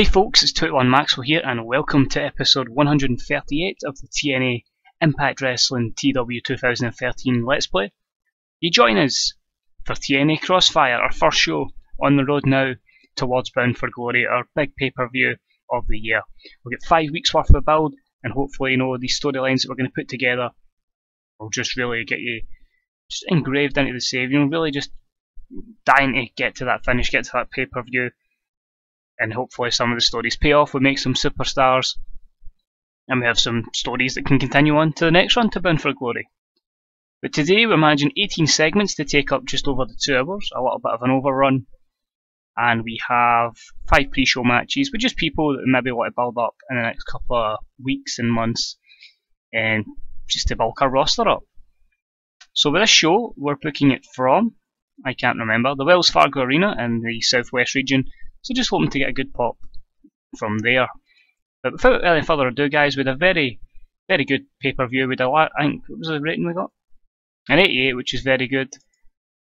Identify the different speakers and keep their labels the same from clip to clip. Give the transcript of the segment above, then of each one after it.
Speaker 1: Hey folks, it's 21 Maxwell here and welcome to episode 138 of the TNA Impact Wrestling TEW2013 Let's Play. You join us for TNA Crossfire, our first show on the road now towards Bound for Glory, our big pay-per-view of the year. We'll get 5 weeks worth of a build and hopefully these storylines that we're going to put together will just really get you just engraved into the save, really just dying to get to that finish, get to that pay-per-view. And hopefully some of the stories pay off, we make some superstars, and we have some stories that can continue on to the next run to Bound for Glory. But today we're managing 18 segments to take up just over the 2 hours, a little bit of an overrun, and we have 5 pre-show matches with just people that maybe want to build up in the next couple of weeks and months, and just to bulk our roster up. So with this show, we're booking it from, I can't remember, the Wells Fargo Arena in the southwest region. So just hoping to get a good pop from there. But without any further ado, guys, we had a very good pay-per-view. We had I think, what was the rating we got? An 88, which is very good.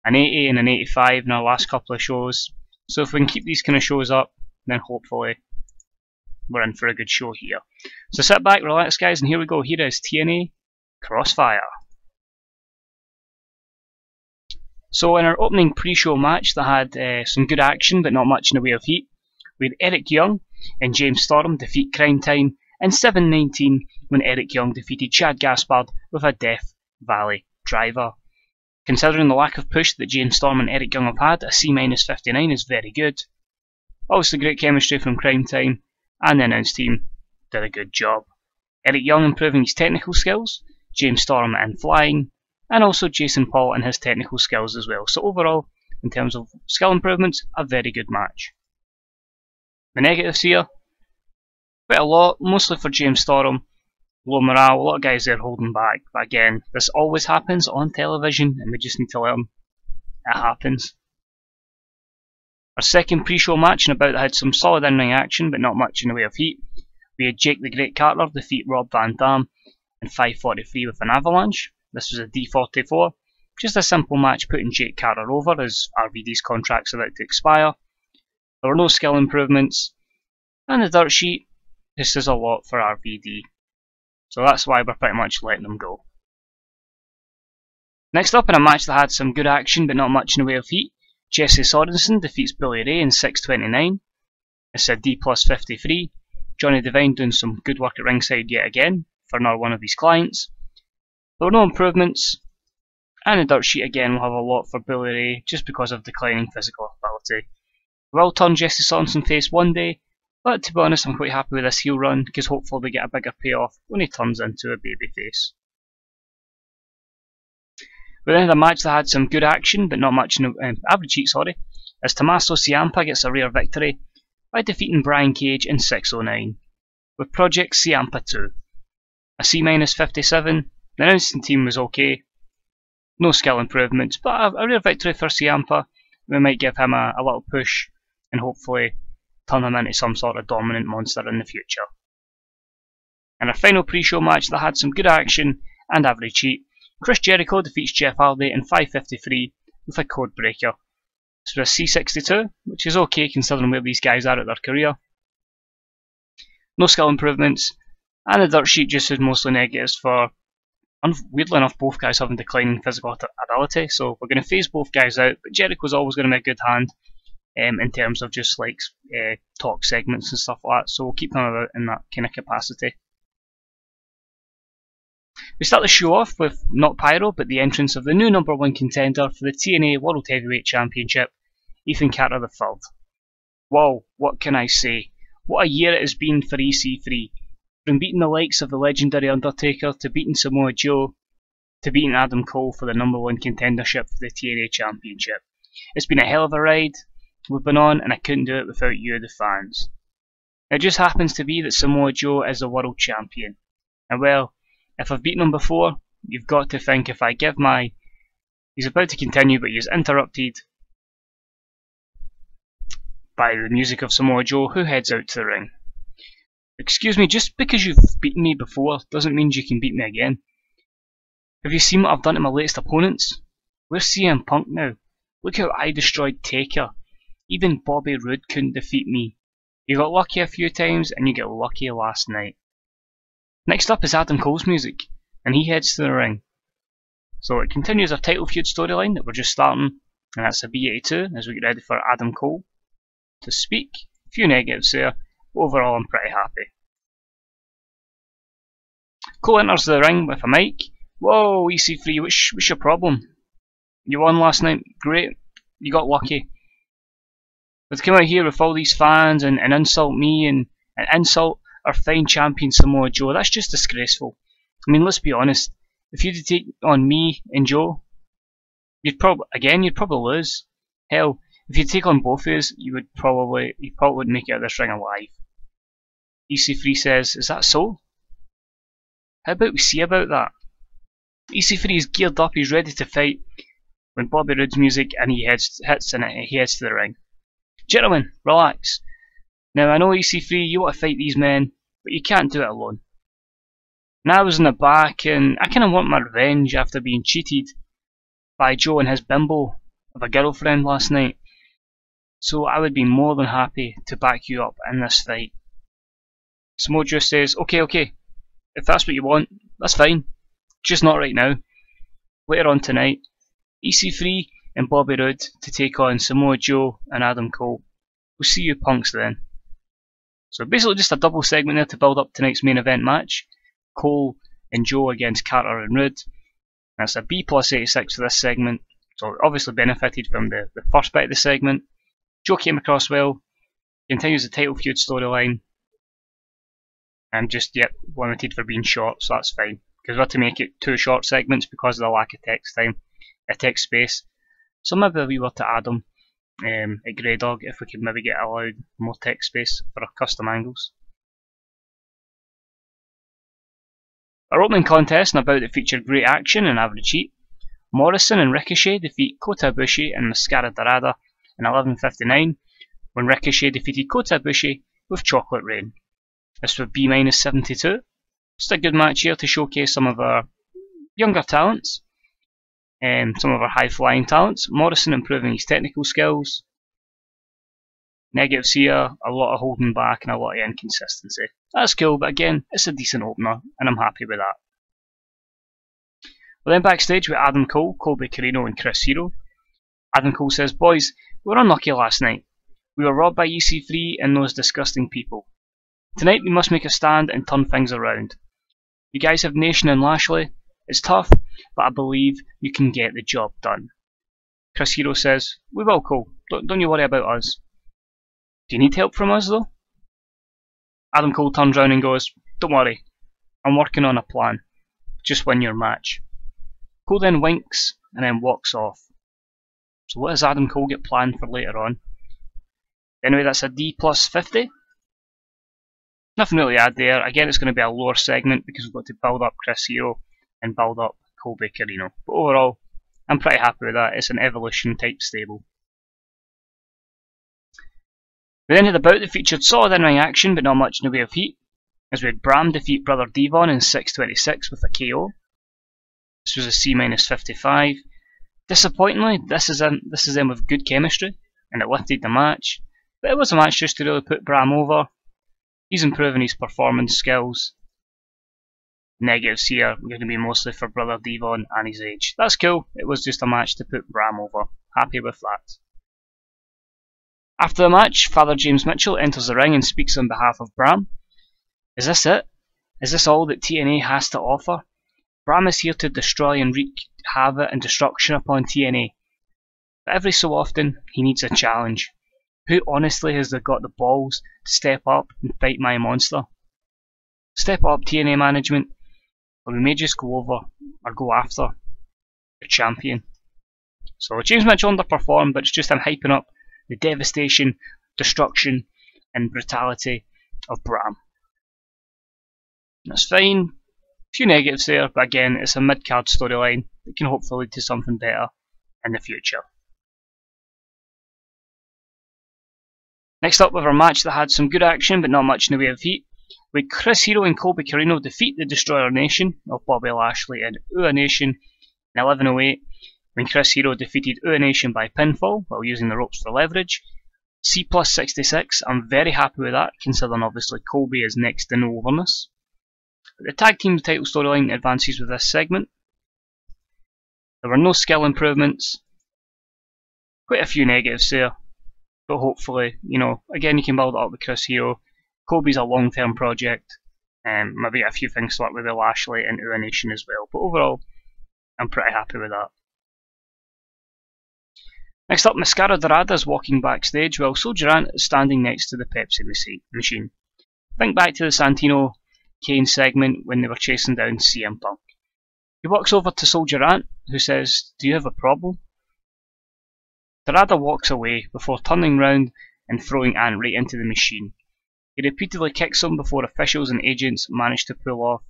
Speaker 1: An 80 and an 85 in our last couple of shows. So if we can keep these kind of shows up, then hopefully we're in for a good show here. So sit back, relax, guys, and here we go. Here is TNA Crossfire. So in our opening pre-show match that had some good action but not much in the way of heat, we had Eric Young and James Storm defeat Crime Time in 7:19 when Eric Young defeated Chad Gaspard with a Death Valley driver. Considering the lack of push that James Storm and Eric Young have had, a C-59 is very good. Obviously great chemistry from Crime Time, and the announce team did a good job. Eric Young improving his technical skills, James Storm in flying, and also Jason Paul and his technical skills as well. So overall, in terms of skill improvements, a very good match. The negatives here, quite a lot, mostly for James Storm. Low morale, a lot of guys there holding back. But again, this always happens on television and we just need to learn it happens. Our second pre-show match and about that had some solid in-ring action but not much in the way of heat. We had Jake the Great Carter defeat Rob Van Dam in 5:43 with an avalanche. This was a D44, just a simple match putting Jake Carter over as RVD's contract's about to expire. There were no skill improvements, and the dirt sheet just says a lot for RVD. So that's why we're pretty much letting them go. Next up in a match that had some good action but not much in the way of heat, Jesse Sorensen defeats Billy Ray in 6:29. It's a D+53. Johnny Devine doing some good work at ringside yet again for another one of his clients. There were no improvements, and the dirt sheet again will have a lot for Billy Ray just because of declining physical ability. We will turn Jesse Sorensen face one day, but to be honest I'm quite happy with this heel run because hopefully we get a bigger payoff when he turns into a babyface. We then had a match that had some good action but not much in the average heat, as Tommaso Ciampa gets a rare victory by defeating Brian Cage in 6:09 with Project Ciampa 2. A C-57. The announcing team was okay, no skill improvements, but a rare victory for Ciampa. We might give him a little push and hopefully turn him into some sort of dominant monster in the future. And our final pre-show match that had some good action and average heat, Chris Jericho defeats Jeff Hardy in 5:53 with a code breaker. This was a C62, which is okay considering where these guys are at their career. No skill improvements, and the dirt sheet just is mostly negatives for, weirdly enough, both guys having declining physical ability, so we're going to phase both guys out, but Jericho's always going to be a good hand in terms of just like talk segments and stuff like that, so we'll keep him about in that kind of capacity. We start the show off with not Pyro, but the entrance of the new #1 contender for the TNA World Heavyweight Championship, Ethan Carter III. Whoa, what can I say? What a year it has been for EC3. From beating the likes of the legendary Undertaker, to beating Samoa Joe, to beating Adam Cole for the #1 contendership for the TNA Championship. It's been a hell of a ride we've been on, and I couldn't do it without you, the fans. It just happens to be that Samoa Joe is the world champion. And well, if I've beaten him before, you've got to think if I give my... He's about to continue, but he's interrupted by the music of Samoa Joe, who heads out to the ring. Excuse me, just because you've beaten me before doesn't mean you can beat me again. Have you seen what I've done to my latest opponents? Where's CM Punk now? Look how I destroyed Taker. Even Bobby Roode couldn't defeat me. You got lucky a few times and you get lucky last night. Next up is Adam Cole's music, and he heads to the ring. So it continues our title feud storyline that we're just starting, and that's a B82 as we get ready for Adam Cole to speak. A few negatives there, but overall I'm pretty happy. Cole enters the ring with a mic. Whoa, EC3, what's your problem? You won last night, great, you got lucky. But to come out here with all these fans and insult me and insult our fine champion Samoa Joe, that's just disgraceful. I mean, let's be honest, if you'd take on me and Joe, you'd probably lose. Hell, if you take on both of us, you probably wouldn't make it out of this ring alive. EC3 says, is that so? How about we see about that? EC3 is geared up, he's ready to fight when Bobby Roode's music and he heads to the ring. Gentlemen, relax. Now I know EC3, you want to fight these men, but you can't do it alone. Now I was in the back and I kinda want my revenge after being cheated by Joe and his bimbo of a girlfriend last night. So I would be more than happy to back you up in this fight. Samoa Joe says, okay, if that's what you want, that's fine. Just not right now. Later on tonight, EC3 and Bobby Roode to take on Samoa Joe and Adam Cole. We'll see you punks then. So basically just a double segment there to build up tonight's main event match. Cole and Joe against Carter and Roode. That's a B plus 86 for this segment. So obviously benefited from the first bit of the segment. Joe came across well. Continues the title feud storyline. And just, yep, limited for being short, so that's fine. Because we had to make it 2 short segments because of the lack of text time, text space. So maybe we were to add them at Grey Dog if we could maybe get allowed more text space for our custom angles. Our opening contest and about it featured great action and average heat. Morrison and Ricochet defeat Kota Ibushi and Mascara Dorada in 11:59 when Ricochet defeated Kota Ibushi with Chocolate Rain. This was B-72. Just a good match here to showcase some of our younger talents and some of our high-flying talents. Morrison improving his technical skills. Negatives here, a lot of holding back and a lot of inconsistency. That's cool, but again, it's a decent opener and I'm happy with that. We're then backstage with Adam Cole, Colby Corino and Chris Hero. Adam Cole says, boys, we were unlucky last night. We were robbed by EC3 and those disgusting people. Tonight we must make a stand and turn things around. You guys have Nation and Lashley. It's tough, but I believe you can get the job done. Chris Hero says, we will, Cole. Don't you worry about us. Do you need help from us though? Adam Cole turns around and goes, don't worry, I'm working on a plan. Just win your match. Cole then winks and then walks off. So what does Adam Cole get planned for later on? Anyway, that's a D plus 50. Nothing really to add there. Again, it's going to be a lower segment because we've got to build up Chris Hero and build up Colby Corino. But overall, I'm pretty happy with that. It's an Evolution type stable. We then had a bout that featured solid in-ring action but not much in the way of heat, as we had Bram defeat Brother Devon in 6:26 with a KO. This was a C-55. Disappointingly, this is them with good chemistry, and it lifted the match. But it was a match just to really put Bram over. He's improving his performance skills. Negatives here are going to be mostly for Brother Devon and his age. That's cool. It was just a match to put Bram over. Happy with that. After the match, Father James Mitchell enters the ring and speaks on behalf of Bram. Is this it? Is this all that TNA has to offer? Bram is here to destroy and wreak havoc and destruction upon TNA. But every so often, he needs a challenge. Who honestly has got the balls to step up and fight my monster? Step up, TNA management, or we may just go over or go after the champion. So James Mitchell underperformed, but it's just him hyping up the devastation, destruction, and brutality of Bram. That's fine. A few negatives there, but again, it's a mid-card storyline that can hopefully lead to something better in the future. Next up, we have our match that had some good action but not much in the way of heat, with Chris Hero and Colby Corino defeat the Destroyer Nation of Bobby Lashley and Ua Nation in 11:08, when Chris Hero defeated Ua Nation by pinfall while using the ropes for leverage. C+66, I'm very happy with that, considering obviously Colby is next to no overness. The tag team title storyline advances with this segment. There were no skill improvements, quite a few negatives there, but hopefully, again you can build it up with Chris Hero. Colby's a long-term project, and maybe a few things to work with Lashley and Ua Nation as well, but overall, I'm pretty happy with that. Next up, Mascara Dorada is walking backstage while Soldier Ant is standing next to the Pepsi machine. Think back to the Santino Kane segment when they were chasing down CM Punk. He walks over to Soldier Ant, who says, "Do you have a problem?" Dorada walks away before turning round and throwing Ant right into the machine. He repeatedly kicks him before officials and agents manage to pull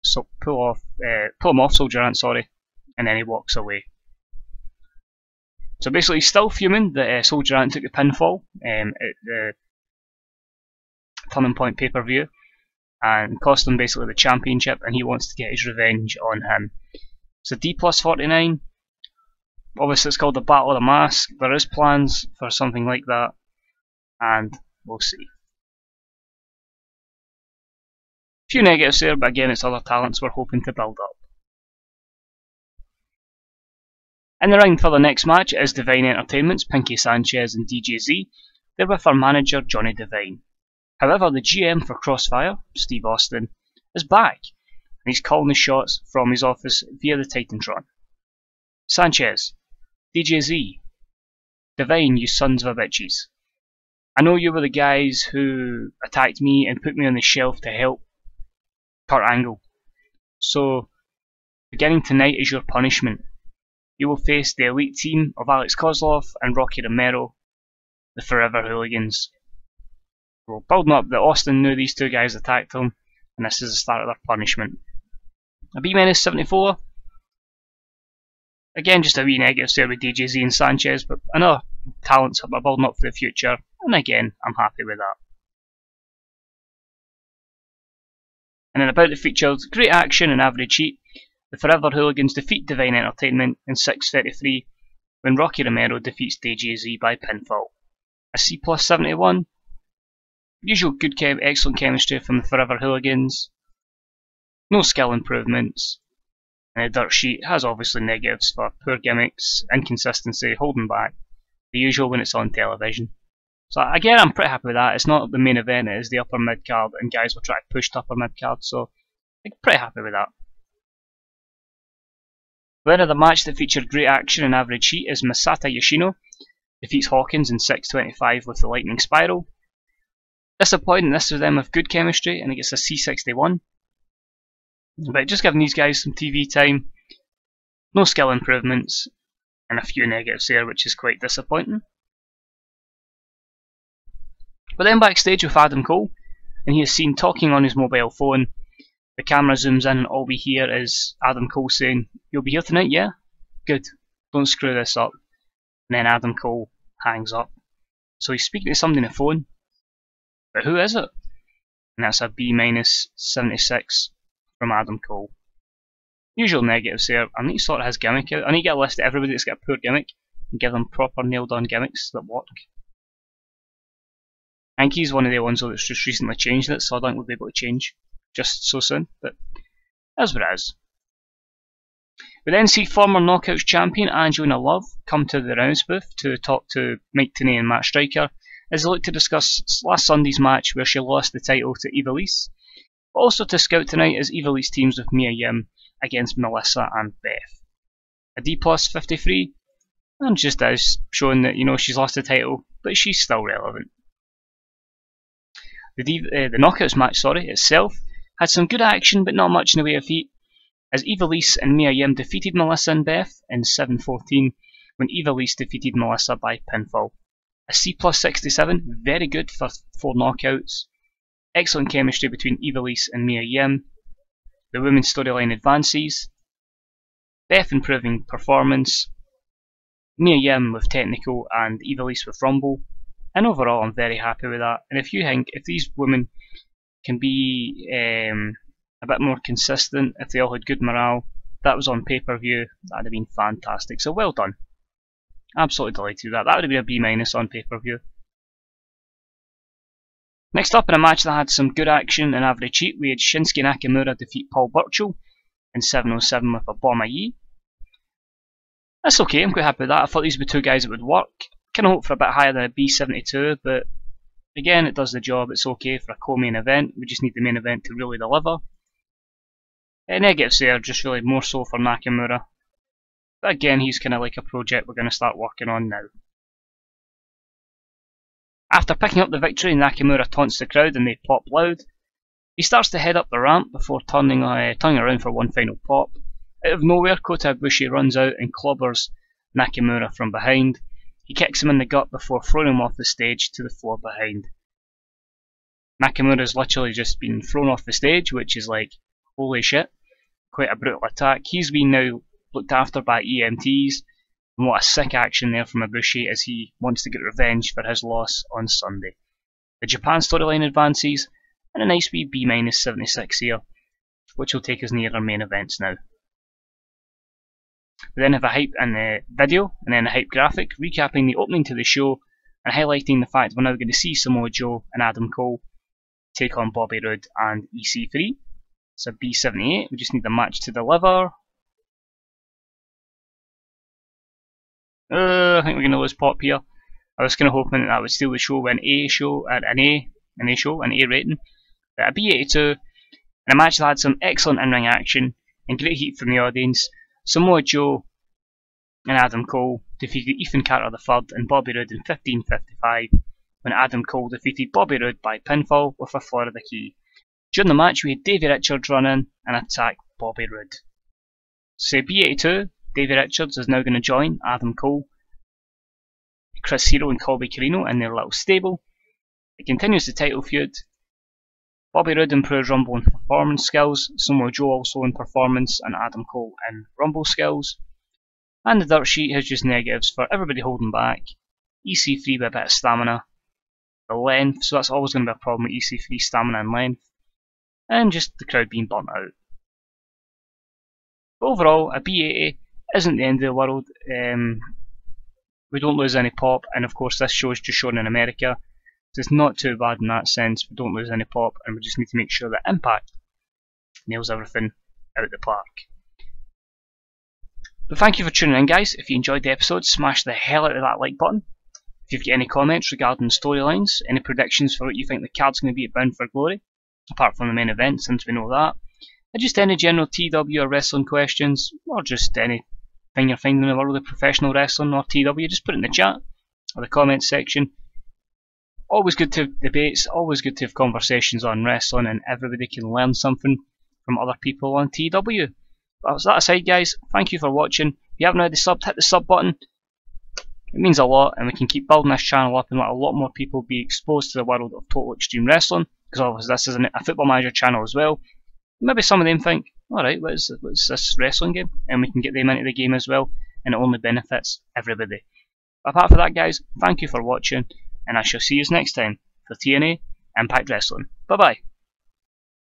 Speaker 1: him off Soldier Ant, and then he walks away. So basically, he's still fuming that Soldier Ant took the pinfall at the Turning Point pay-per-view and cost him basically the championship, and he wants to get his revenge on him. So D+49, obviously it's called the Battle of the Mask. There is plans for something like that, and we'll see. Few negatives there, but again it's other talents we're hoping to build up. In the ring for the next match is Divine Entertainment's Pinky Sanchez and DJZ. They're with our manager Johnny Devine. However, the GM for Crossfire, Steve Austin, is back, and he's calling the shots from his office via the Titantron. Sanchez, DJZ, Devine, you sons of a bitches. I know you were the guys who attacked me and put me on the shelf to help Kurt Angle. So, beginning tonight is your punishment. You will face the elite team of Alex Kozlov and Rocky Romero, the Forever Hooligans. We're building up that Austin knew these two guys attacked him, and this is the start of their punishment. A B-74. Again, just a wee negative there with DJZ and Sanchez, but another talents that we're building up for the future, and again, I'm happy with that. And then about the features, great action and average heat. The Forever Hooligans defeat Divine Entertainment in 6:33 when Rocky Romero defeats DJZ by pinfall. A C+71. Usual good excellent chemistry from the Forever Hooligans. No skill improvements. And the dirt sheet has obviously negatives for poor gimmicks, inconsistency, holding back. The usual when it's on television. So again, I'm pretty happy with that. It's not the main event, it is the upper mid card, and guys will try to push to upper mid card, so I'm pretty happy with that. The winner of the match that featured great action and average heat is Masato Yoshino. Defeats Hawkins in 6:25 with the Lightning Spiral. Disappointing, this was them with good chemistry, and it gets a C61. But just giving these guys some TV time, no skill improvements, and a few negatives there, which is quite disappointing. But then backstage with Adam Cole, and he is seen talking on his mobile phone. The camera zooms in and all we hear is Adam Cole saying, "You'll be here tonight, yeah? Good. Don't screw this up." And then Adam Cole hangs up. So he's speaking to somebody on the phone. But who is it? And that's a B-76 from Adam Cole. Usual negatives there. I need to sort his gimmick out. I need to get a list of everybody that's got a poor gimmick and give them proper nailed on gimmicks that work. I think he's one of the ones that's just recently changed it, so I don't think we'll be able to change just so soon, but that's what it is. We then see former Knockouts champion Angelina Love come to the announce booth to talk to Mike Tenay and Matt Striker as they look to discuss last Sunday's match where she lost the title to Ivelisse, but also to scout tonight as Ivelisse teams with Mia Yim against Melissa and Beth. A D+53, and just as showing that she's lost the title, but she's still relevant. The Knockouts match itself had some good action but not much in the way of heat, as Ivelisse and Mia Yim defeated Melissa and Beth in 7:14 when Ivelisse defeated Melissa by pinfall. A C+67, very good for 4 knockouts. Excellent chemistry between Ivelisse and Mia Yim. The women's storyline advances. Beth improving performance. Mia Yim with technical and Ivelisse with rumble. And overall, I'm very happy with that. And if you think if these women can be a bit more consistent, if they all had good morale, that was on pay-per-view, that'd have been fantastic. So well done. Absolutely delighted with that. That would have been a B- on pay-per-view. Next up, in a match that had some good action and average heat, we had Shinsuke Nakamura defeat Paul Burchill in 707 with a bomb IE. That's okay, I'm quite happy with that. I thought these were two guys that would work. Kind of hoped for a bit higher than a B72, but again, it does the job. It's okay for a co-main event. We just need the main event to really deliver. Negatives there, just really more so for Nakamura. But again, he's kind of like a project we're going to start working on now. After picking up the victory, Nakamura taunts the crowd and they pop loud. He starts to head up the ramp before turning around for one final pop. Out of nowhere, Kota Ibushi runs out and clobbers Nakamura from behind. He kicks him in the gut before throwing him off the stage to the floor behind. Nakamura's literally just been thrown off the stage, which is like, holy shit, quite a brutal attack. He's been now looked after by EMTs, and what a sick action there from Ibushi as he wants to get revenge for his loss on Sunday. The Japan storyline advances, and a nice wee B-76 here, which will take us near our main events now. We then have a hype and a video, and then a hype graphic recapping the opening to the show and highlighting the fact we're now going to see Samoa Joe and Adam Cole take on Bobby Roode and EC3. It's a B78, we just need the match to deliver. I think we're going to lose pop here. I was kind of hoping that would steal the show with an A rating. But a B82, in a match that had some excellent in-ring action and great heat from the audience. Samoa Joe and Adam Cole defeated Ethan Carter III and Bobby Roode in 15:55, when Adam Cole defeated Bobby Roode by pinfall with a Florida key. During the match, we had Davey Richards run in and attack Bobby Roode. So B82, Davey Richards is now going to join Adam Cole, Chris Hero and Colby Carino in their little stable. It continues the title feud. Bobby Roode improves Rumble and performance skills, Samoa Joe also in performance, and Adam Cole in Rumble skills. And the dirt sheet has just negatives for everybody holding back, EC3 with a bit of stamina, the length, so that's always going to be a problem with EC3, stamina and length, and just the crowd being burnt out. But overall, a B80 isn't the end of the world. We don't lose any pop, and of course this show is just shown in America. So it's not too bad in that sense, we don't lose any pop, and we just need to make sure that Impact nails everything out the park. But thank you for tuning in, guys. If you enjoyed the episode, smash the hell out of that like button. If you've got any comments regarding storylines, any predictions for what you think the card's going to be at Bound for Glory, apart from the main event since we know that, or just any general TW or wrestling questions, or just anything you're finding in the world of professional wrestling or TW, just put it in the chat or the comments section. Always good to have debates, always good to have conversations on wrestling, and everybody can learn something from other people on TW. But that aside, guys, thank you for watching. If you haven't already subbed, hit the sub button. It means a lot, and we can keep building this channel up and let a lot more people be exposed to the world of Total Extreme Wrestling, because obviously this is a Football Manager channel as well. Maybe some of them think, alright, what's this wrestling game? And we can get them into the game as well, and it only benefits everybody. But apart from that, guys, thank you for watching, and I shall see you next time for TNA Impact Wrestling. Bye bye.